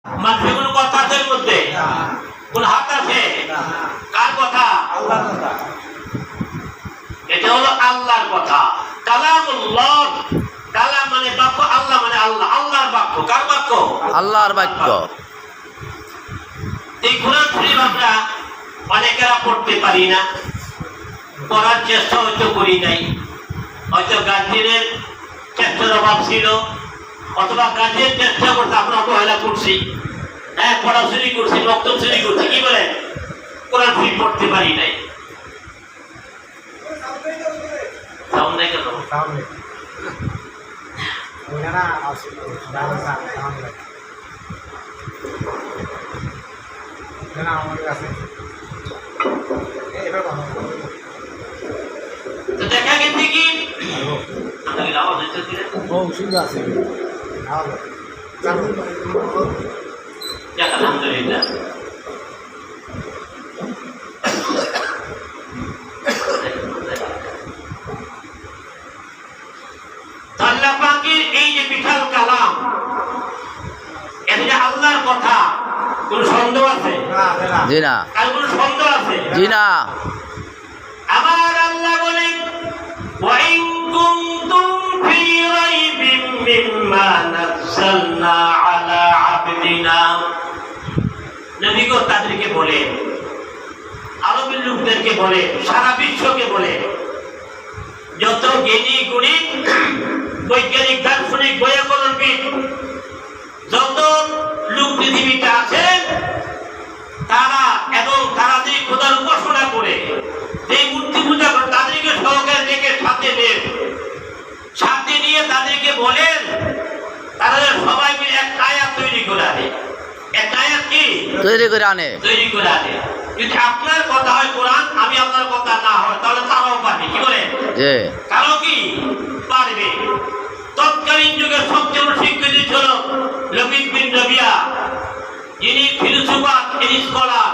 মানুষের কোনো কথা আছে এর মধ্যে? কোন হাত আছে? কার কথা? আল্লাহর কথা। এটা হলো আল্লাহর কথা। কালামুল্লাহ, কালাম মানে বাক্য, আল্লাহ মানে আল্লাহ, আল্লাহর বাক্য। কার বাক্য? আল্লাহর বাক্য। এই কোরআন শরীফ আমরা অনেকেরা পড়তে পারি না, পড়ার চেষ্টা হয়তো করি নাই, হয়তো গার্জেনের চেষ্টার অভাব ছিল, অথবা গার্জেন চেষ্টা করতে আমরা অবহেলা করছি। হ্যাঁ, পড়াশুনি করছি, বক্তব্য শুনি করছি, কি বলে কোরআন শরীফ পড়তে পারি নাই। সাউন্ড নাই কেন? সামনে ওখানে আছে দাদা সামনে না আমাদের আছে এবার বানাবো। তো দেখা গেছে কি আমাদের আওয়াজ হচ্ছে কি ও সুন্দর আছে আলো চালু যাক আলহামদুলিল্লাহ। আল্লাহ পাকের এই যে বিশাল কালাম, এটা যে আল্লাহর কথা, কোন সন্দেহ আছে? জি না। আর কোন সন্দেহ আছে? জি না। আমার আল্লাহ বলেন ওয়া ইন কুনতুম ফি রাইবিন মিম্মা নাযালনা আলা আবদিনা, নবী গো তাদেরকে বলে, আরবের লোকদেরকে বলে, সারা বিশ্বকে বলে, যত জ্ঞানী গুণী বৈজ্ঞানিক দার্শনিক বৈয়াকরণবিদ যত লোক পৃথিবীতে আছেন, তারা এবং তারা যে খোদার উপাসনা করে, যে মূর্তি পূজা করে, তাদেরকে সহকারে রেখে সাথে নিয়ে তাদেরকে বলেন, তারা সবাই মিলে এক আয়াত তৈরি করে আনে। এক আয়াত কি তৈরি করে আনে? তৈরি করে আনে। যদি আপনার কথা হয় কোরআন, আমি আপনার কথা না হয়, তাহলে তারাও পারবে। কি বলেন? জি। কারো কি পারবে? তৎকালীন যুগের সবচেয়ে বড় শিক্ষিত ছিল লবিদ বিন রবিয়া, যিনি ফিলোসোফার, যিনি স্কলার,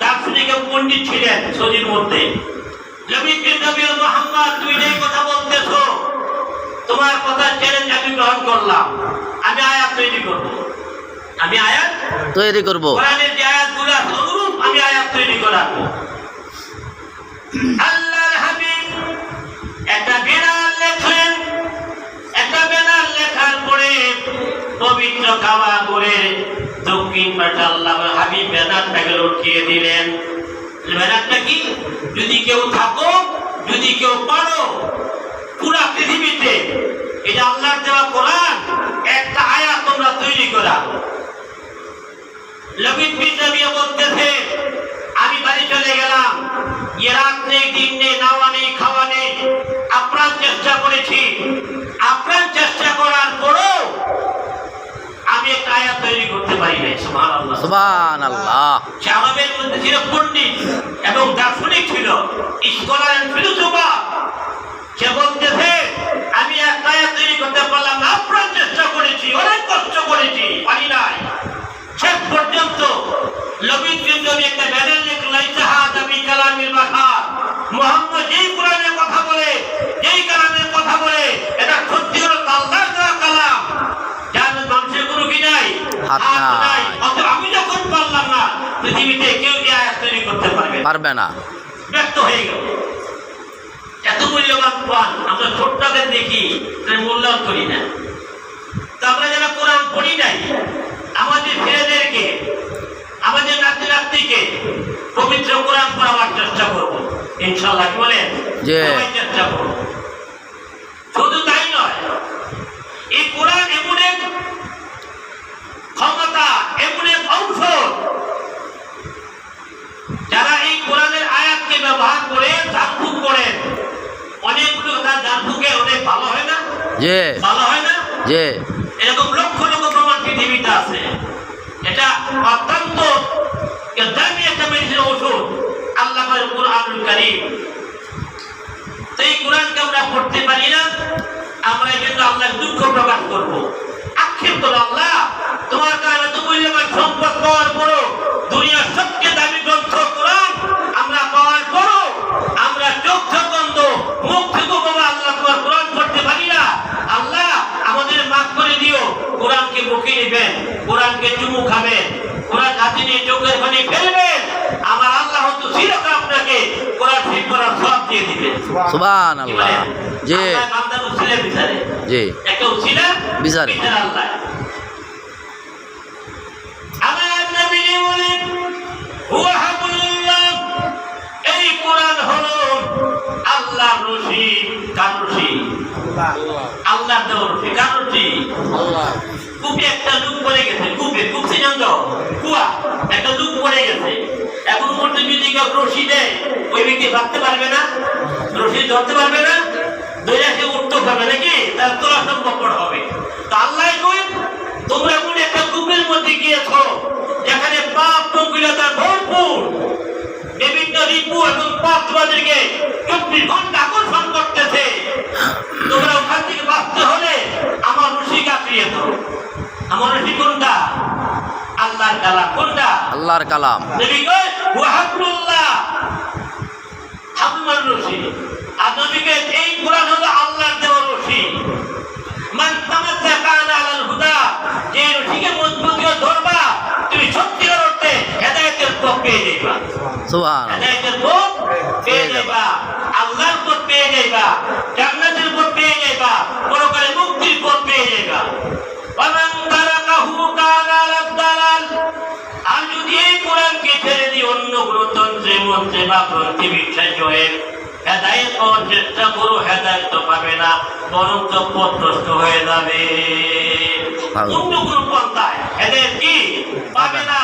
দার্শনিক পণ্ডিত ছিলেন সৌদির মধ্যে। লবিদ বিন রবিয়া, মুহাম্মদ তুমি যে কথা বলতেছ, তোমার কথা চ্যালেঞ্জ আমি গ্রহণ করলাম, আমি আয়াত তৈরি করব। আমি আয়াত তৈরি করব। কোরআনের যে আয়াতগুলো অনুরূপ আমি আয়াত তৈরি করাবো। আল্লাহর হাবিব একটা ব্যানার লেখলেন, একটা ব্যানার লেখার পরে পবিত্র কাবা করে দক্ষিণ পাশে আল্লাহর হাবিব ব্যানারটাকে লটকিয়ে দিলেন। ব্যানারটা কি? যদি কেউ থাকো, যদি কেউ পারো, পুরা পৃথিবীতে এটা আল্লাহর দেওয়া কোরআন একটা আয়াত তোমরা তৈরি করা। লবিদ বিন রবিয়া বলতেছে, আমি বাড়ি চলে গেলাম, রাত নেই, দিন নেই, নাওয়া নেই, খাওয়া নেই, আপ্রাণ চেষ্টা করেছি। আপ্রাণ চেষ্টা করার পরও আমি একটা আয়াত তৈরি করতে পারি নাই। সুবহানাল্লাহ, সুবহানাল্লাহ। সে আমাদের মধ্যে ছিল পণ্ডিত এবং দার্শনিক ছিল, স্কলার এন্ড ফিলোসোফার। সে বলতেছে, আমি একটা আয়াত তৈরি করতে পারলাম না, আপ্রাণ চেষ্টা করেছি, অনেক কষ্ট করেছি, পারি নাই। শেষ পর্যন্ত লবিদ বিন রবি একটা ব্যানার লিখলেন, ইতিহাদ বি কালামিল বাশার, মুহাম্মদ যেই কোরআনের কথা বলে, যেই কালামের কথা বলে, এটা সত্যি হলো আল্লাহর দেওয়া কালাম, যার মানুষের কোনো কি নাই, হাত নাই। অথচ আমি যখন পারলাম না, পৃথিবীতে কেউ এই আয়াত তৈরি করতে পারবে না। ব্যর্থ হয়ে গেল। এত মূল্যবান কোরআন আমরা ছোট্টদের দেখি, মূল্যায়ন করি না। তো আমরা যারা কোরআন পড়ি নাই, আমাদের ছেলেদেরকে, আমাদের নাতি নাতনিকে পবিত্র কোরআন পড়াবার চেষ্টা করব ইনশাআল্লাহ। কি বলেন? সবাই চেষ্টা করব। শুধু তাই নয়, এই কোরআন এমন এক ক্ষমতা, এমন এক ঔষধ, যারা এই কোরআনের আয়াতকে ব্যবহার করে জানফুক করেন, অনেকগুলো তার জানফুকে অনেক ভালো হয় না? ভালো হয় না? এরকম লক্ষ লক্ষ প্রমাণ পৃথিবীতে আছে। এটা অত্যন্ত দামি একটা মেডিসিন, ওষুধ, আল্লাহর কুরআনুল কারীম। তো এই কোরআনকে আমরা পড়তে পারি না, আমরা এই জন্য আল্লাহর দুঃখ প্রকাশ করব, আক্ষেপ করব। আল্লাহ, তোমার কারণে তো মূল্যবান সম্পদ পাওয়ার পরও, দুনিয়ার সবচেয়ে দামি গ্রন্থ কোরআন আমরা পাওয়ার পরও আমরা চোখ বন্ধ, মুখ থেকে বাবা আল্লাহ তোমার কোরআন পড়তে পারি না। আল্লাহ আমাদের মাফ করে দিও। কোরআনকে বুকে নেবেন, কোরআনকে চুমু কোরআন হাতে নিয়ে চোখের পানি ফেলবেন, আমার আল্লাহ হয়তো চিরকাল আপনাকে কোরআন ঠিক করার সব দিয়ে দিবে। সুবহানাল্লাহ। জি আল্লাহ বান্দার উসিলা বিচারে, জি একটা উসিলা বিচারে। আল্লাহ। আমার নবী বলেন হুয়া হাবলুল্লাহ, এই কোরআন হলো আল্লাহর রশি। কার রশি? আল্লাহর দেওয়া রশি। কার রশি? কূপে একটা লুক পড়ে গেছে, কূপে, কূপ চিনেন তো? কুয়া, একটা লুক পড়ে গেছে। এখন পর্যন্ত যদি কেউ রশি দেয়, ওই ব্যক্তি ভাবতে পারবে না, রশি ধরতে পারবে না, ধরে সে উঠতে পারবে নাকি? তার তোলা সম্ভবপর হবে। তা আল্লাহ কই তোমরা এমন একটা কূপের মধ্যে গিয়েছ যেখানে পাপ প্রকৃলতা ভরপুর, বিভিন্ন রিপু এবং পাপ তোমাদেরকে 24 ঘন্টা আকর্ষণ করতেছে। তোমরা ওখান থেকে বাঁচতে হলে আমার রশি কাটিয়ে দাও। আমার রশি কোনটা? আল্লাহর কালাম। কোনটা? আল্লাহর কালাম। নবী কয় ওয়া হাবলুল্লাহ, হাবলুর রশি। আর নবী কয় এই কোরআন হলো আল্লাহর দেওয়া রশি। মান তামাসসাকা আলাল হুদা, যে রশিকে মজবুত করে ধরবা তুমি সত্যিকার অর্থে হেদায়েতের পথ পেয়ে যাইবা। সুবহানাল্লাহ। হেদায়েতের পথ পেয়ে যাইবা, আল্লাহর পথ পেয়ে যাইবা, জান্নাতের পথ পেয়ে যাইবা, পরকালে মুক্তির পথ পেয়ে যাইবা। ওয়ামান তারাকাহু কানা আলাদ দালাল, আর যদি এই কোরআনকে ছেড়ে দিয়ে অন্য কোনো তন্ত্রে মন্ত্রে বা গ্রন্থে বিশ্বাস হয়ে হেদায়েত পাওয়ার চেষ্টা করো, হেদায়েত তো পাবে না, বরং তো পথভ্রষ্ট হয়ে যাবে। অন্য কোনো পন্থায় হেদায়েত কি পাবে না,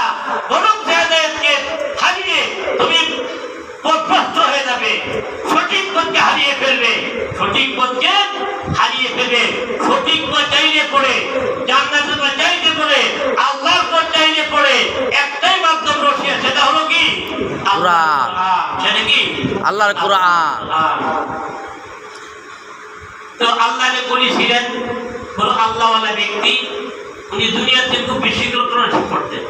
বরং হেদায়েতকে হারিয়ে তুমি পথভ্রষ্ট হয়ে যাবে, সঠিক পথকে হারিয়ে ফেলবে, সঠিক পথকে হারিয়ে ফেলবে। সঠিক পথ চাইলে পড়ে, জান্নাতের পথ চাইলে পড়ে, আল্লাহর পথ চাইলে পড়ে একটাই মাধ্যম রশিয়া, সেটা হলো কি? কোরআন। সেটা কি? আল্লাহর কোরআন। তো আল্লাহ বলেছিলেন বলো আল্লাহওয়ালা ব্যক্তি, উনি দুনিয়াতে খুব বেশি করে কোরআন শরীফ পড়তেন,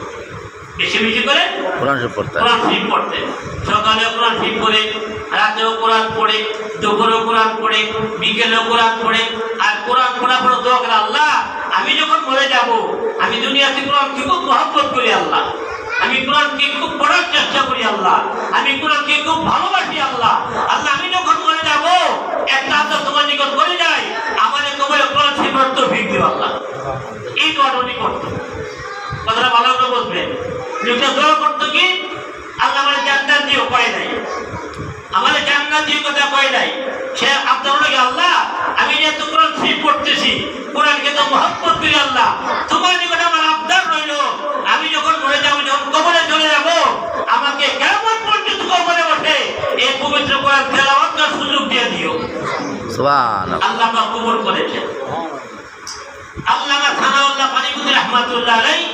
বেশি বেশি করে কোরআন শরীফ পড়তে। কোরআন শরীফ পড়তেন। সকালেও কোরআন শরীফ পড়ে, রাতেও কোরআন পড়ে, দুপুরেও কোরআন পড়ে, বিকেলেও কোরআন পড়ে। আর কোরআন পড়ার পর দোয়া করে, আল্লাহ আমি যখন মরে যাব, আমি দুনিয়াতে কোরআনকে খুব মহব্বত করি আল্লাহ, আমি কোরআনকে খুব পড়ার চেষ্টা করি আল্লাহ, আমি কোরআনকে খুব ভালোবাসি আল্লাহ। আল্লাহ আমি যখন মরে যাব একটা আদর তোমার নিকট করে যাই, আমার কবরে কোরআন শরীফের তৌফিক দিও আল্লাহ। এই দোয়াটা উনি করতো। কথাটা ভালো করে বলবেন। লোকটা দোয়া করতো কি? আল্লাহ আমার জান্নাত দিও, কয় নাই, আমার জান্নাত দিও কথা কয় নাই। সে আপনার বলে আল্লাহ আমি যে তো কোরআন শরীফ পড়তেছি, কোরআনকে তো মহব্বত করি আল্লাহ, তোমার নিকট আমার আবদার রইল, আমি যখন মরে যাবো, যখন কবরে চলে যাব, আমাকে কেমন পর্যন্ত কবরে বসে এই পবিত্র কোরআন তেলাওয়াত করার সুযোগ দিয়ে দিও। সুবহানাল্লাহ। আল্লাহ পাক কবুল করেছেন। আল্লামা থানাউল্লাহ পানিপুরি রাহমাতুল্লাহ আলাইহি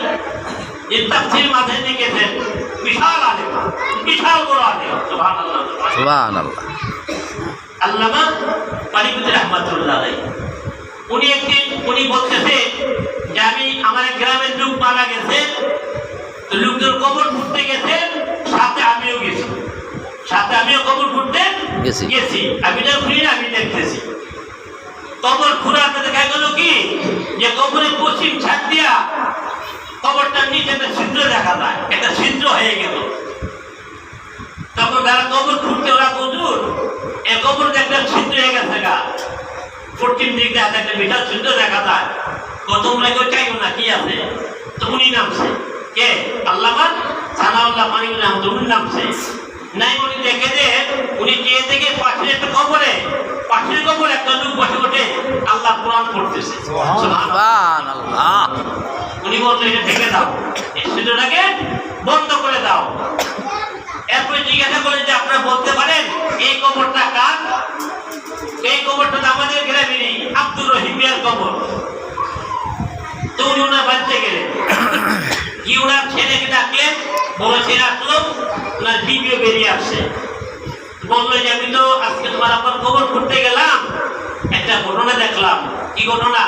এই তাফসীর মাঝে লিখেছেন, বিশাল আলেম, বিশাল বড় আলেম। সুবহানাল্লাহ, সুবহানাল্লাহ। আল্লামা পানিপুরি রাহমাতুল্লাহ আলাইহি উনি বলতেছে যে আমি আমার গ্রামের লোক মারা গেছে, লোকদের কবর খুঁড়তে গেছে, সাথে আমিও গেছি, সাথে আমিও কবর খুঁড়তে গেছি। আমি তো ঘুরি না, আমি দেখতেছি কবর খুঁড়াতে দেখা গেল কি যে কবরের পশ্চিম ছাদ দিয়া কবরটার নিচে একটা ছিদ্র দেখা যায়, একটা ছিদ্র হয়ে গেল। তখন যারা কবর খুঁড়তে ওরা হুজুর এই কবর একটা ছিদ্র হয়ে গেছে গা, পশ্চিম দিক দিয়ে একটা বিশাল ছিদ্র দেখা যায়, তোমরা কেউ চাইও না কি আছে? তো উনি নামছে কে? আল্লামা সানাউল্লাহ পানিপুরি রাহমাতুল্লাহ নামছে। নাই উনি দেখে যে উনি চেয়ে থেকে পাশের একটা কবরে, পাশের কবরে একটা লোক বসে বসে আল্লাহ কোরআন পড়তেছে। সুবহানাল্লাহ। উনি বলতো এটা ঢেকে দাও, এই ছিদ্রটাকে বন্ধ করে দাও। এরপরে জিজ্ঞাসা করেন যে আপনারা বলতে পারেন এই কবরটা কার? এই কবরটা আমাদের গ্রামেরই আব্দুর রহিমের কবর। তো উনি ওনার বাড়িতে গেলেন, কি ওনার ছেলেকে ডাকলেন, বড় ছেলে আসলো, ওনার বিবিও বেরিয়ে আসছে, বললো যে আমি তো আজকে তোমার আপনার কবর খুঁড়তে গেলাম, একটা ঘটনা দেখলাম। কি ঘটনা?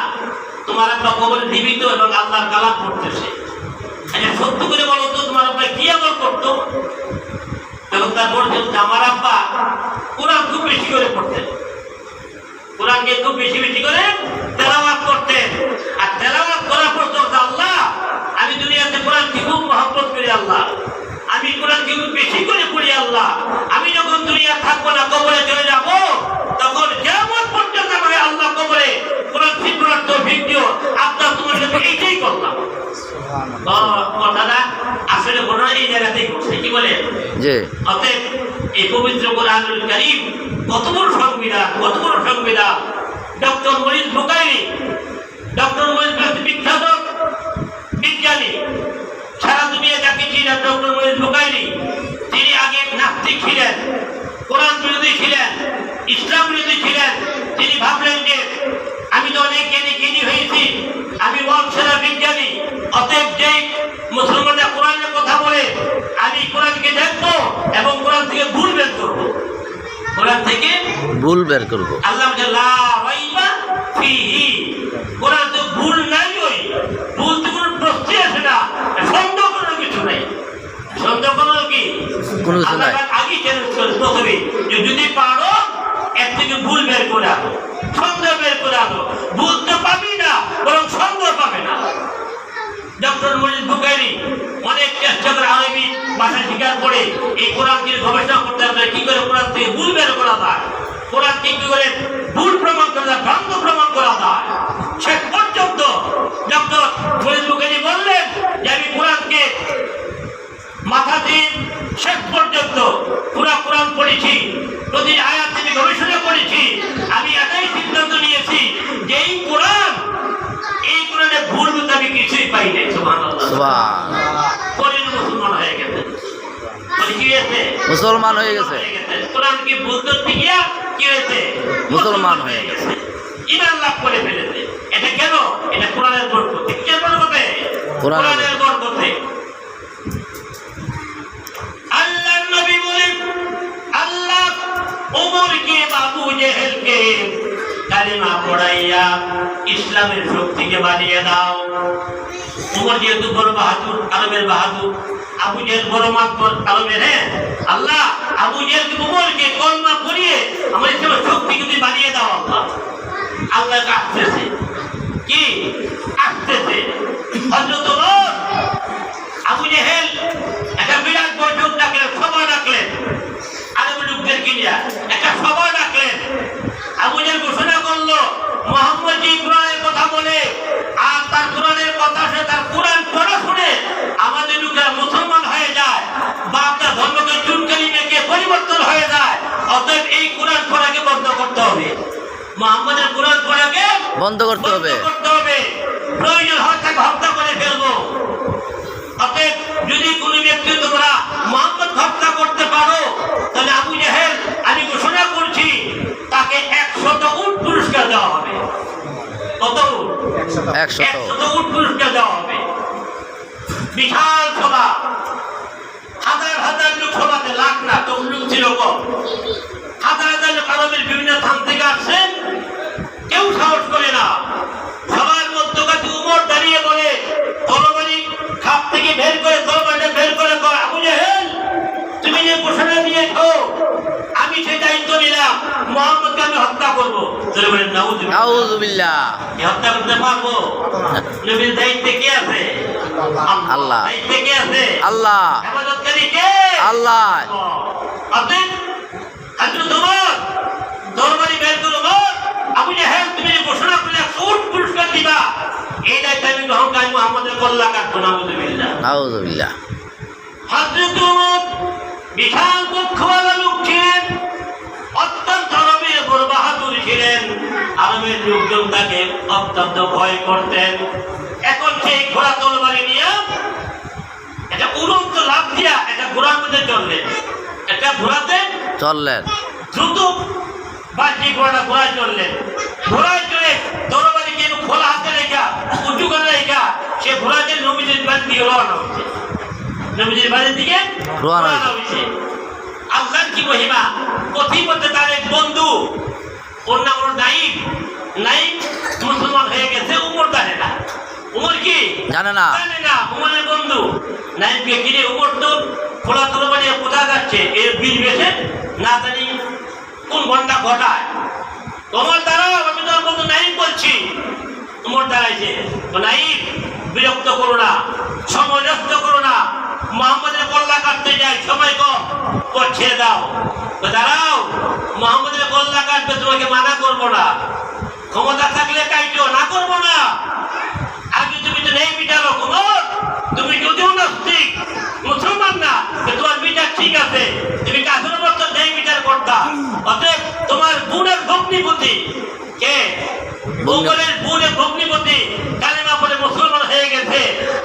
তোমার একটা কবর জীবিত এবং আল্লাহর কালাম পড়তেছে। আচ্ছা সত্য করে বলো তো তোমার আব্বা কি আমল করতো? এবং তার বলছেন আমার আব্বা কোরআন খুব বেশি করে পড়তেন, কোরআনকে খুব বেশি বেশি করে তেলাওয়াত করতেন। আর তেলাওয়াত করার পর আল্লাহ আমি দুনিয়া দুনিয়াতে কোরআনকে খুব মহব্বত করি আল্লাহ, আমি কোরআনকে খুব বেশি করে পড়ি আল্লাহ, আমি যখন দুনিয়া থাকবো না, কবরে চলে যাব, তখন কেমন পর্যন্ত আমাকে আল্লাহ কবরে কোরআন শিক্ষার তৌফিক দিও। আপনার তোমার সাথে এইটাই করলাম। কথাটা আসলে ঘটনা এই জায়গাতেই ঘটছে, কি বলে? অতএব এই পবিত্র কোরআনুল কারীম কত বড় সংবিধান, কত বড় সংবিধান। ডক্টর মরিস বুকাইরি, ডক্টর মরিস বিখ্যাত বিজ্ঞানী, সারা দুনিয়া যাকে ছিলেন ডক্টর মরিস বুকাইরি, তিনি আগে নাস্তিক ছিলেন, কোরআন বিরোধী ছিলেন, ইসলাম বিরোধী ছিলেন। তিনি ভাবলেন যে আমি তো অনেক জ্ঞানী হয়েছি, আমি ওয়ার্ল্ড বিজ্ঞানী, অতএব যে মুসলমানরা কোরআনের কথা বলে আমি কোরআনকে দেখবো এবং কোরআন থেকে ভুল বের করবো, কোরআন থেকে ভুল বের করবো। আল্লাহ লা রাইবা ফিহি, কোরআন তো ভুল নাই, ওই ভুল তো কোনো প্রশ্নই আসে না, সন্দেহ কোনো কিছু নাই, সন্দেহ কোনো কি কোনো কিছু নাই। আগে চ্যালেঞ্জ করে প্রথমে যে যদি পারো এর থেকে ভুল বের করে আনো, সন্দেহ বের করে আনো, ভুল তো পাবি না বরং সন্দেহ পাবে না। ডক্টর মরিস বুকাইরি অনেক চেষ্টা করে আরবি ভাষা শিকার করে এই কোরআনকে গবেষণা করতে হবে, কি করে কোরআন থেকে ভুল বের করা যায়, কোরআনকে কি করে ভুল প্রমাণ করা যায়, ভ্রান্ত প্রমাণ করা যায়। শেষ পর্যন্ত ডক্টর মরিস বুকাইরি বললেন যে আমি কোরআনকে মাথা দিয়ে শেষ পর্যন্ত পুরা কোরআন পড়েছি, প্রতি আয়াত থেকে গবেষণা করেছি, আমি এটাই সিদ্ধান্ত নিয়েছি যে এই কোরআনে ভুল বলতে আমি কিছুই পাই নাই। মুসলমান হয়ে গেছে, মুসলমান হয়ে গেছে, কোরআনকে বুঝতে গিয়া কি হয়েছে, মুসলমান হয়ে গেছে, ঈমান লাভ করে ফেলেছে। এটা কেন? এটা কোরআনের বরকতে। কে বরকতে? কোরআনের বরকতে। আল্লাহর নবী বলেন, আল্লাহ ওমরকে, আবু জেহেলকে কালিমা পড়াইয়া ইসলামের শক্তিকে বাড়িয়ে দাও। ওমর যেহেতু বড় বাহাদুর, আরবের বাহাদুর, আবু জেহেল বড় মাতবর আরবের, হ্যাঁ, আল্লাহ আবু জেহেলকে ওমরকে কলমা পড়িয়ে আমার ইসলামের শক্তিকে তুমি বাড়িয়ে দাও। আল্লাহ আল্লাহ আসতেছে, কি আসতেছে? হযরত ওমর আবু জেহেল একটা বিরাট বৈঠক ডাকলেন, সভা ডাকলেন, আরবের লোকদেরকে নিয়ে একটা সভা ডাকলেন। আবু জেহেল ঘোষণা করলো, মুহাম্মদ যে কোরআনের কথা বলে আর তার কোরআনের কথা শুনে, তার কোরআন পড়া শুনে আমাদের লোকেরা মুসলমান হয়ে যায় বা আপনার ধর্মকে চুনকালি মেখে পরিবর্তন হয়ে যায়, অতএব এই কোরআন পড়াকে বন্ধ করতে হবে, মুহাম্মদের কোরআন পড়াকে বন্ধ করতে হবে, প্রয়োজন হয় তাকে হত্যা করে ফেলবো। অতএব যদি কোনো ব্যক্তি তোমরা মুহাম্মদ হত্যা করতে পারো, তাহলে আবু জেহেল আমি ঘোষণা করছি তাকে 100 উট পুরস্কার দেওয়া হবে। কত? 100 উট পুরস্কার দেওয়া হবে। বিশাল সভা, হাজার হাজার লোক সভাতে, লাখ না, তখন লোক ছিল কম, হাজার হাজার লোক আরবের বিভিন্ন স্থান থেকে আসছেন, কেউ সাহস করে না। সবার মধ্যকাছে উমর দাঁড়িয়ে বলে, তরবারি খাপ থেকে বের করে, তরবারিটা বের করে কয়, আবু জেহেল তুমি যে ঘোষণা দিয়েছো আমি সেই দায়িত্ব নিলাম, মুহাম্মদকে আমি হত্যা করবো। নাউযুবিল্লাহ, হত্যা করতে পারবো? নবীর দায়িত্বে কে আছে? আল্লাহ। দায়িত্বে কে আছে? আল্লাহ। হেফাজতকারী কে? আল্লাহ। অতএব হযরত ওমর তরবারি বের করে, ওমর আবু জেহেল তুমি যে ঘোষণা করলে 100 উট পুরস্কার দিবা, এই দায়িত্ব আমি গ্রহণ করি, মুহাম্মদের কল্লা কাটবো। নাউযুবিল্লাহ। হযরত ওমর বিশাল পক্ষওয়ালা লোক ছিলেন, অত্যন্ত আরবের বড় বাহাদুর ছিলেন, আরবের লোকজন তাকে অত্যন্ত ভয় করতেন। এখন সেই ঘোড়া তরবারি নিয়ে একটা উড়ন্ত লাফ দিয়া একটা ঘোড়ার মধ্যে চললেন, একটা ঘোড়াতে চললেন, দ্রুত বাড়তি ঘোড়ায় চললেন। ঘোড়ায় চলে তরবারিকে খোলা হাতে রেখা, উঁচু করে রেখা, সে ঘোড়াকে নবীজির বাড়ির দিকে রওনা হচ্ছে, নবীজির বাড়ির দিকে রওনা হচ্ছে। আল্লাহর কি মহিমা! পথিপথে তার এক বন্ধু, ওর নাম হলো নাইম। নাইম মুসলমান হয়ে গেছে, উমর জানে না। উমর কি জানে না? উমরের বন্ধু নাইমকে কিনে, উমর তো খোলা তরবারি কোথায় যাচ্ছে, এর বীজ বেছে না জানি কোন ঘন্টা ঘটায়। তোমার দ্বারা আমি তোর বন্ধু নাইম বলছি। উমর দাঁড়াইছে, নাইম বিরক্ত করো না, সময় নষ্ট করো না। মোহাম্মদের কল্লা কাটতে যায়, সময় কম, ছেড়ে দাও। দাঁড়াও, মোহাম্মদের কল্লা কাটবে, তোমাকে মানা করবো না। ক্ষমতা থাকলে কাইটো, না করবো না। আগে তুমি তো নেই বিচারো, তুমি যদিও নাস্তিক, মুসলমান না, তোমার বিচার ঠিক আছে, তুমি কাজের মতো নেই বিচার করতা। অতএব তোমার বোনের ভগ্নিপতি কে? বোনের বোনের ভগ্নিপতি কালেমা পড়ে মুসলমান হয়ে গেছে,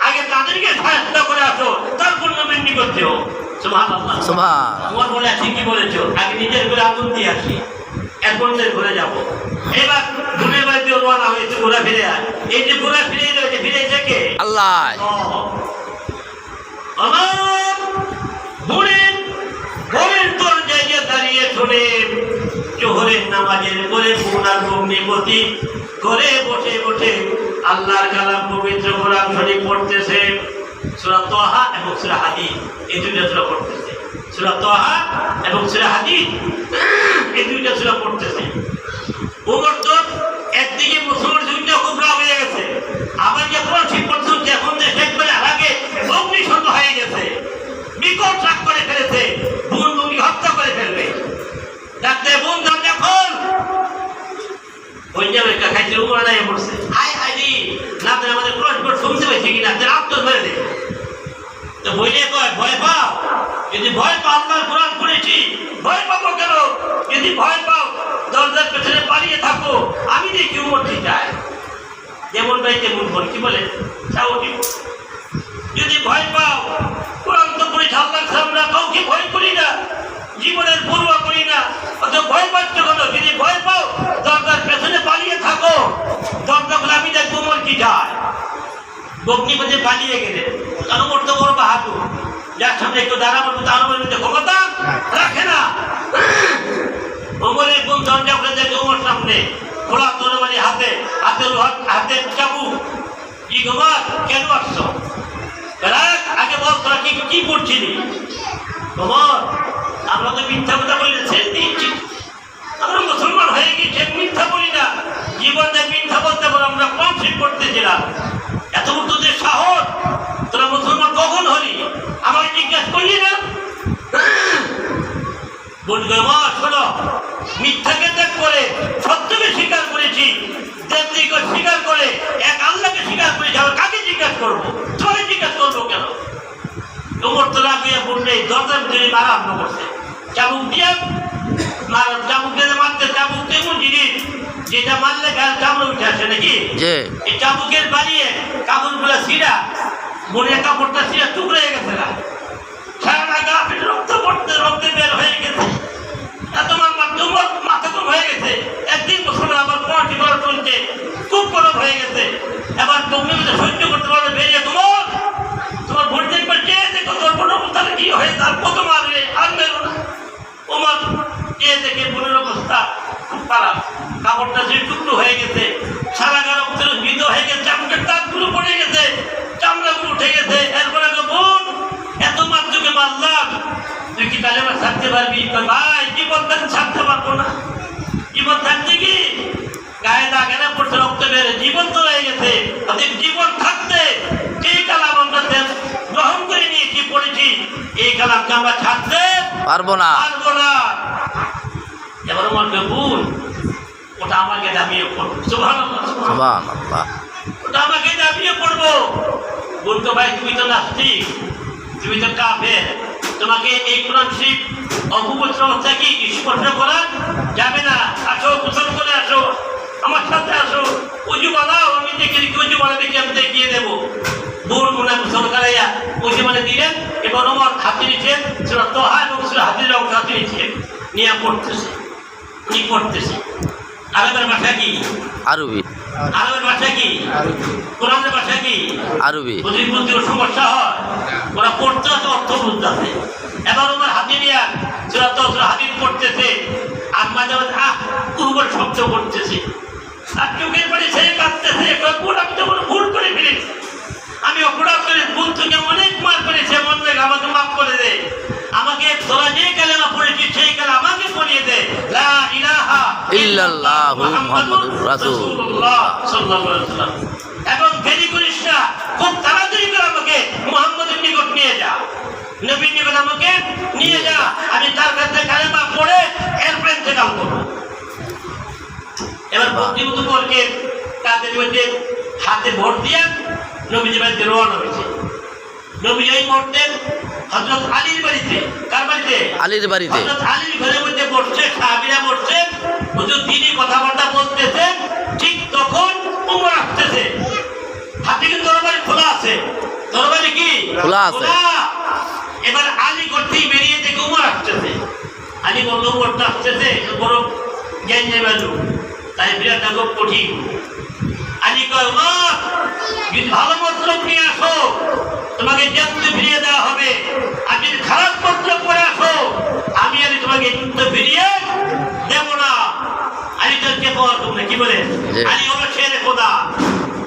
আগে তাদেরকে সাহায্য করে আসো, তারপর নমিনি করতে হোক। সুবহানাল্লাহ, সুবহানাল্লাহ। তোমার বলে ঠিকই বলেছো, আগে নিজের ঘরে আগুন দিয়ে আসি, এরপর ঘুরে যাবো। এবার ঘুরে বাড়িতে রওনা হয়েছে, ঘোরা ফিরে আয়। এই যে ঘোরা ফিরে রয়েছে, ফিরেছে কে? আল্লাহ। আমার বোনের ঘরের দরজায় যে দাঁড়িয়ে শুনে জোহরের নামাজের পরে বোনার ভগ্নিপতি ঘরে বসে বসে আল্লাহর কালাম পবিত্র কোরআন শরীফ পড়তেছে। সূরা তাহা এবং সূরা হাদীদ, এই দুইটা সূরা পড়তেছে। সূরা তাহা এবং সূরা হাদীদ, এই দুইটা সূরা পড়তেছে। ওমর তো একদিকে মুসলমান যুদ্ধ খুব রাগ হয়ে গেছে, আবার যে কোরআন শরীফ পড়তেছে, এখন যে শেখ করে আগে অগ্নিসন্ধ হয়ে গেছে, বিকট রাগ করে ফেলেছে, বোন তুমি হত্যা করে ফেলবে। ডাকতে বোন দরজা খোল। ওই যে খাইতে উপরে দাঁড়িয়ে পড়ছে, হাই হাই রে, না তো আমাদের কোরআন পড়ে শুনতে পাইছে কিনা, রাত তো ধরে দে। তো বইলে কয় ভয় পাও, যদি ভয় পাও আল্লাহর কোরআন পড়েছি, ভয় পাবো কেন? যদি ভয় পাও দরজার পেছনে পালিয়ে থাকো, আমি দেখি উমর ঠিক যায়। যেমন ভাই তেমন বল, কি বলে? যদি ভয় পাও, কোরআন তো পড়েছি, আল্লাহর সামনে কাউকে ভয় করি না, জীবনের পূর্বা করি না, অত ভয় পাচ্ছ কেন? যদি ভয় পাও দরজার পেছনে পালিয়ে থাকো, দরজা বলে আমি দেখবো উমর কি যায়। অগ্নিপথে পালিয়ে গেলে অনুমর তো বড় বাহাদুর, যার সামনে একটু দাঁড়াবো, তার মধ্যে ক্ষমতা রাখে না। ওমরের কোন দরজা খুলে দেখে ওমর সামনে খোলা তরবারি হাতে, হাতে চাবুক। কি তোমার কেন আসছো? আগে বল, তোরা কি করছিলি? ওমর, আমরা তো মিথ্যা কথা বলে ছেড়ে দিয়েছি, আমরা মুসলমান হয়ে গেছি, মিথ্যা বলি না। জীবনে মিথ্যা বলতে পারো, আমরা কম ঠিক করতেছিলাম। এত তোদের সাহস, তোরা মুসলমান কখন হলি? আমাকে জিজ্ঞাসা করলি না? বলবে মা শোনো, মিথ্যাকে ত্যাগ করে সত্যকে স্বীকার করেছি, দেবদিকে স্বীকার করে এক আল্লাহকে স্বীকার করেছি, আমরা কাকে জিজ্ঞাসা করবো? তোমাকে জিজ্ঞাসা করবো কেন? তোমার তোরা গিয়ে বললে দরজার ভিতরে মারা আরম্ভ করছে, চাবুক দিয়ে চাবুক দিয়ে মারতে। চাবুক তেমন জিনিস যেটা মারলে গায়ে চামড়া উঠে আসে নাকি? এই চাবুকের বাড়িয়ে কাপড়গুলা ছিঁড়া, মনের কাপড়টা ছিঁড়া টুকরে হয়ে গেছে না, সারা গা পেটে রক্ত পড়তে, রক্তে বের হয়ে গেছে। তোমার মাথা কম হয়ে গেছে। একদিন মুসলমান আবার পড়াটি করা চলছে, খুব গরম হয়ে গেছে। এবার তুমি সহ্য করতে পারবে, বেরিয়ে তোমার ভোট দেখবার চেয়ে দেখো, তোর বোন অবস্থাটা কি হয়ে, তার কত মারবে, আর মেরো না। তোমার চেয়ে দেখে বোনের অবস্থা খুব খারাপ, কাপড়টা যে টুকরো হয়ে গেছে, সারা গা রক্ত ভিত হয়ে গেছে, চামড়ার দাঁতগুলো পড়ে গেছে, চামড়াগুলো উঠে গেছে। এরপরে বোন, এত মাত্রকে মারলাম, তুই কি কালেমা ছাড়তে পারবি? ভাই, জীবন থাকতে ছাড়তে পারবো না। জীবন থাকতে কি গায়ে দাগ এনে পড়ছে, রক্ত বেড়ে জীবন তো হয়ে গেছে। অতএব জীবন থাকতে যে কালাম আমরা গ্রহণ করে নিয়েছি, পড়েছি, এই কালামকে আমরা ছাড়তে পারবো না। এবার আমার বোন, ওটা আমাকে দাবিয়ে পড়বো। সুবহানাল্লাহ, ওটা আমাকে দাবিয়ে পড়বো। বলতো ভাই, তুমি তো নাস্তিক, তুমি তো কাফের, তোমাকে এই কোরআন শরীফ অপবিত্র অবস্থা কি স্পর্শ করা যাবে না। আসো, গোসল করে আসো, আমার সাথে আসো, উজু বানাও, আমি দেখে উজু বানাবে কি আমি দেখিয়ে দেবো। বোন মনে গোসল করাইয়া উজু মানে দিলেন। এবার আমার হাতে নিচ্ছেন, সেটা তোহা এবং সেটা হাতের অংশ হাতে নিচ্ছেন, নিয়ে পড়তেছে, কি পড়তেছে। আরবের ভাষা কি? আরবি। আরবের ভাষা কি? কোরআনের ভাষা কি? আরবি। বুঝতে সমস্যা হয়, ওরা পড়তে আছে, অর্থ বুঝতেছে। এবার ওনার হাতে নিয়ে সেটা তো হাতির পড়তেছে, আর মাঝে মাঝে উর্বর শব্দ করতেছে, আর চোখের পানি সে কাঁদতেছে। আমি তো ভুল করে ফেলেছি, আমি অপরাধ করে, ভুল থেকে অনেক মার করেছে, মন থেকে আমাকে মাফ করে দে। আমাকে তোরা যে কালেমা পড়েছিস সেই কালেমা আমাকে পড়িয়ে দে, লা ইলাহা ইল্লাল্লাহু মুহাম্মাদুর রাসূলুল্লাহ সাল্লাল্লাহু আলাইহি ওয়াসাল্লাম। এবং দেরি করিস না, খুব তাড়াতাড়ি করে আমাকে মুহাম্মদের নিকট নিয়ে যা, নবীর নিকট আমাকে নিয়ে যা, আমি তার কাছে কালেমা পড়ে এরপর ইন্তেকাল করবো। এবার প্রতিমুখ করকে তাদের মধ্যে হাতে ভোট দিয়ে নবীজি বাড়িতে রওনা হয়েছে। নবীজি এই মুহূর্তে হযরত আলীর বাড়িতে, কার বাড়িতে? আলীর বাড়িতে। হযরত আলীর ঘরের মধ্যে বসছে, সাহাবীরা বসছে, হুজুর তিনি কথাবার্তা বলতেছে, ঠিক তখন ওমর আসতেছে, হাতে কিন্তু তরবারি খোলা আছে। তরবারি কি খোলা আছে? এবার আলী করতেই বেরিয়ে থেকে ওমর আসতেছে। আলী বলল ওমরটা আসতেছে, বড় জ্ঞানী বালু, তাই বিরাট খুব কঠিন। আলী কয় ওমর যদি ভালো মতলব নিয়ে আসো তোমাকে যুদ্ধ ফিরিয়ে দেওয়া হবে, আর যদি খারাপ মতলব করে আসো আমি তোমাকে যুদ্ধ ফিরিয়ে দেব না। আলী তোকে পাওয়ার তোমরা কি বলে? আলী হলো শেরে খোদা,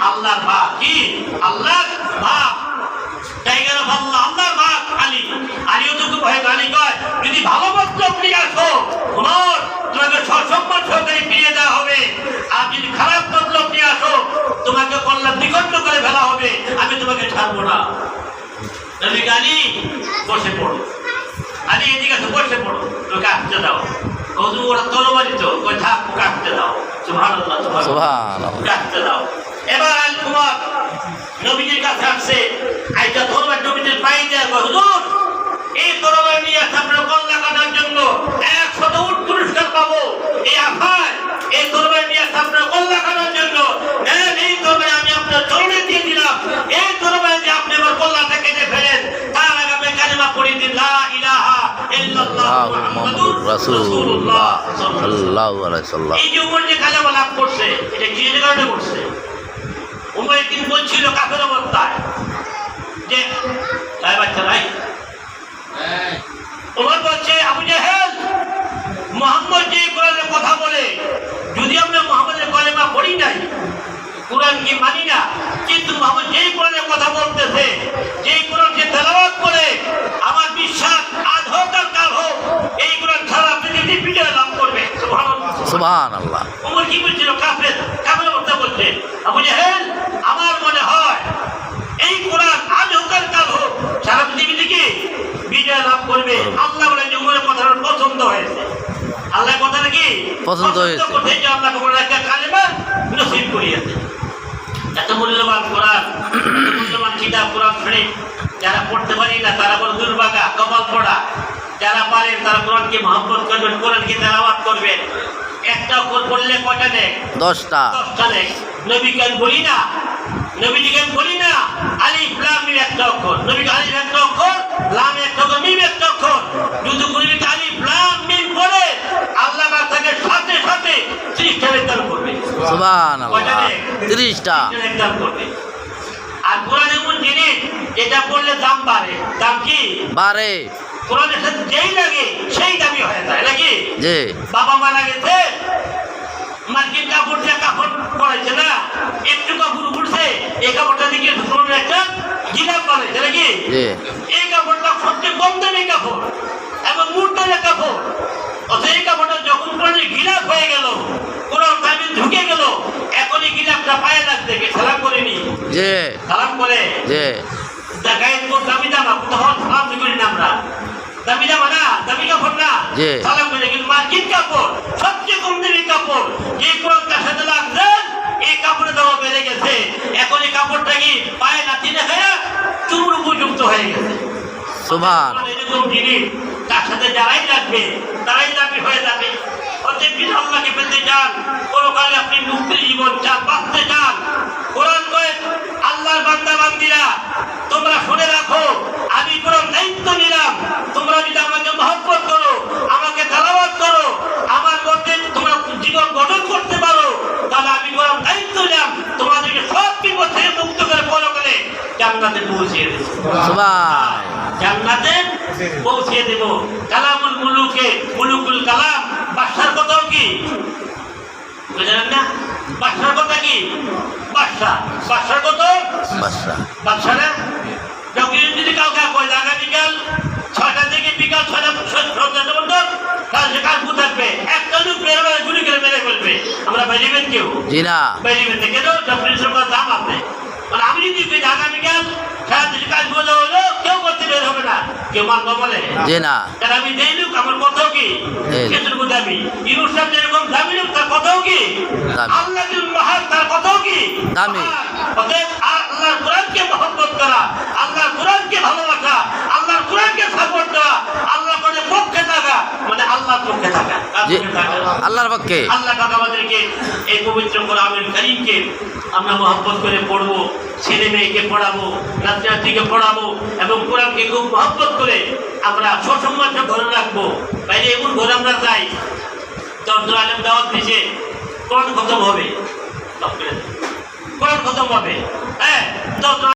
আল্লাহর ভাগ। কি আল্লাহর ভাগ? টাইগার অফ আল্লাহ, আল্লাহর ভাগ আলী। আলীও তো খুব ভয়। আলী কয় যদি ভালো মতলব নিয়ে আসো ওমর তোমাকে সসম্মান সহকারে ফিরিয়ে দেওয়া হবে, আর যদি খারাপ মতলব নিয়ে আসো তোমাকে কল্যাণ নিকট করে ফেলা হবে, আমি তোমাকে ছাড়বো না। নবী আলী বসে পড়ো, আলী এদিকে বসে পড়ো, তোকে আসতে দাও। হুজুর ওরা তরবারি তো, কই থাক ওকে আসতে দাও। সুবহানাল্লাহ, সুবহানাল্লাহ, আসতে দাও। এবার আলী কুমার নবীজির কাছে আসছে, আইটা তরবারি নবীজির পায়ে দেয়া, হুজুর এই তরবারি নিয়ে আসছে আপনার কল্লা কাটার জন্য 100 উট পুরস্কার পাবো। এই আফায় এই তরবারি নিয়ে আসছে আপনার কল্লা কাটার জন্য, এই তরবারি আমি আপনার চরণে দিয়ে দিলাম, এই তরবারি দিয়ে আপনি আমার কল্লাটা কেটে ফেলেন, তার আগে আমি কালিমা পড়ে দিন লা ইলাহা ইল্লাল্লাহ মুহাম্মাদুর রাসূলুল্লাহ সাল্লাল্লাহু আলাইহি ওয়াসাল্লাম। এই যে উমর যে কালেমা লাভ করছে, এটা কি কারণে করছে? উমর একদিন বলছিল কাফের অবস্থায় যে তাই বাচ্চা ভাই, উমর বলছে আবু জেহেল মুহাম্মদ যে কোরআনের কথা বলে, যদি আমরা মুহাম্মদের কালেমা পড়ি নাই, কোরআন কি মানি না, কিন্তু মুহাম্মদ যেই কোরআনের কথা বলতেছে, যেই কোরআনকে তেলাওয়াত করে, আমার বিশ্বাস আজ হোক আর কাল হোক এই কোরআন সারা পৃথিবী বিজয় লাভ করবে। সুবহানাল্লাহ, সুবহানাল্লাহ। উমর কি বলছিল? কাফের কথা বলছে। আবু জেহেল আমার মনে হয় এই কোরআন আজ হোক আর কাল হোক সারা পৃথিবী থেকে বিজয় লাভ করবে। আল্লাহ বলেন যে উমরের কথাটা পছন্দ হয়েছে। আল্লাহ কথাটা কি পছন্দ হয়েছে? আল্লাহ তোমার একটা কালেমা নসিব করিয়েছে। এত মূল্যবান কোরআন, মূল্যবান কিতাব কোরআন শরীফ, যারা পড়তে পারি না তারা বড় দুর্ভাগা, কপাল পড়া। যারা পারেন তারা কোরআনকে মহব্বত করবেন, কোরআনকে তেলাওয়াত করবেন। একটা অক্ষর পড়লে কয়টা নেক? 10টা। 10টা নেক। নবীকে আমি বলি না, নবীজিকে আমি বলি না আলিফ লাম মিম একটা অক্ষর, নবীকে আলিফ একটা অক্ষর, লাম একটা অক্ষর, মিম একটা অক্ষর। যদি নবীকে আলিফ লাম মিম পড়ে আল্লাহ তাকে সাথে সাথে 30টা নেক দান করবে। সুবহানাল্লাহ, 30টা নেক দান করবে। আর কোরআন এমন জিনিস যেটা পড়লে দাম বাড়ে। দাম কি বাড়ে? কোরআনের সাথে যেই লাগে সেই দামি হয়ে যায় নাকি? জি। বাবা মারা গেছে, মার্কিন কাপড় দিয়ে কাপড় পরাইছে না, একটু কাপড় উঠছে, এই কাপড়টা দিকে কোরআনের একটা গিলাপ বানাইছে নাকি? এই কাপড়টা সবচেয়ে কম দামি কাপড় এবং মুরতাজা কাপড়। অথচ এই কাপড়টা যখন কোরআনের গিলাপ হয়ে গেল, কোরআন দামি ঢুকে গেল, এখনই গিলাপটা পায়ে লাগছে, সালাম করেনি? জি, সালাম করে। জি, গায়ের কোট দামি জামা, তখন সালাম করি না আমরা, দামি জামা না, দামি কাপড় না, সালাম করে। কিন্তু মার্কিন কাপড় সবচেয়ে কম দামি কাপড়, এই কোরআনটার সাথে লাগছে, এই কাপড়ের দাম বেড়ে গেছে। এখন এই কাপড়টা কি পায়ে নাচি না হয়ে চুমুর উপযুক্ত হয়ে গেছে। সুবহানাল্লাহ, এরকম জিনিস তার সাথে যারাই লাগবে তারাই দামি হয়ে যাবে। অতএব আল্লাহকে পেতে চান, পরকালে আপনি মুক্তির জীবন চান, বাঁচতে চান, কোরআন কয় আল্লাহর বান্দা বান্দিরা তোমরা শুনে রাখো, আমি কোরআন দায়িত্ব নিলাম, তোমরা যদি আমাকে মহব্বত করো, আমাকে তেলাওয়াত করো, আমার মধ্যে তোমরা জীবন গঠন করতে পারো, তাহলে আমি কোরআন দায়িত্ব নিলাম, তোমাদেরকে সব বিপদ থেকে মুক্ত করে পরকালে জান্নাতে পৌঁছিয়ে দেব। সুবহানাল্লাহ, জান্নাতে পৌঁছিয়ে দেব। কালামুল মুলুকে, মুলুকুল কালাম, বাদশার কথাও কি বুঝলেন না? বাদশার কথা কি? বাদশার কত? বাদশা না? যখন যদি কাউকে কয় আগামীকাল 6টা থেকে বিকাল 6টা পর্যন্ত কাল থাকবে, একটা লোক বেরোবে গুলি করে মেরে ফেলবে, আমরা বেরিবেন কেউ? জি না, বেরিবেন না। কেন? যখন দাম আছে মানে আমি যদি কই আগামীকাল সারা দেশে কাজ বোঝা হলো কেউ করতে বের হবে না, কেউ মানবো বলে জি না তার আমি দেই লোক আমার কথাও কি কেতটুকু দাবি ইউনুস সাহেব যেরকম দাবি লোক তার কথাও কি দামি। আল্লাহ মহান তার কথাও কি দামি। অতএব আল্লাহর কোরআনকে মহব্বত করা, আল্লাহর কোরআনকে ভালোবাসা, আল্লাহর কোরআনকে সাপোর্ট দেওয়া, আল্লাহর কোরআনের পক্ষে থাকা মানে আল্লাহর পক্ষে থাকা। কার জি পক্ষে থাকা? আল্লাহর পক্ষে। আল্লাহ পাক আমাদেরকে এই পবিত্র কোরআনুল কারীমকে আমরা মহব্বত করে পড়বো, ছেলে মেয়েকে পড়াবো, নাতি-নাতনিকে পড়াবো এবং কোরআনকে খুব মহব্বত করে আমরা সসম্মানটা ধরে রাখবো। বাইরে এমন ঘরে আমরা যাই, দশজন আলেম দাওয়াত দিছে, কোরআন খতম হবে, কোরআন খতম হবে, হ্যাঁ, 10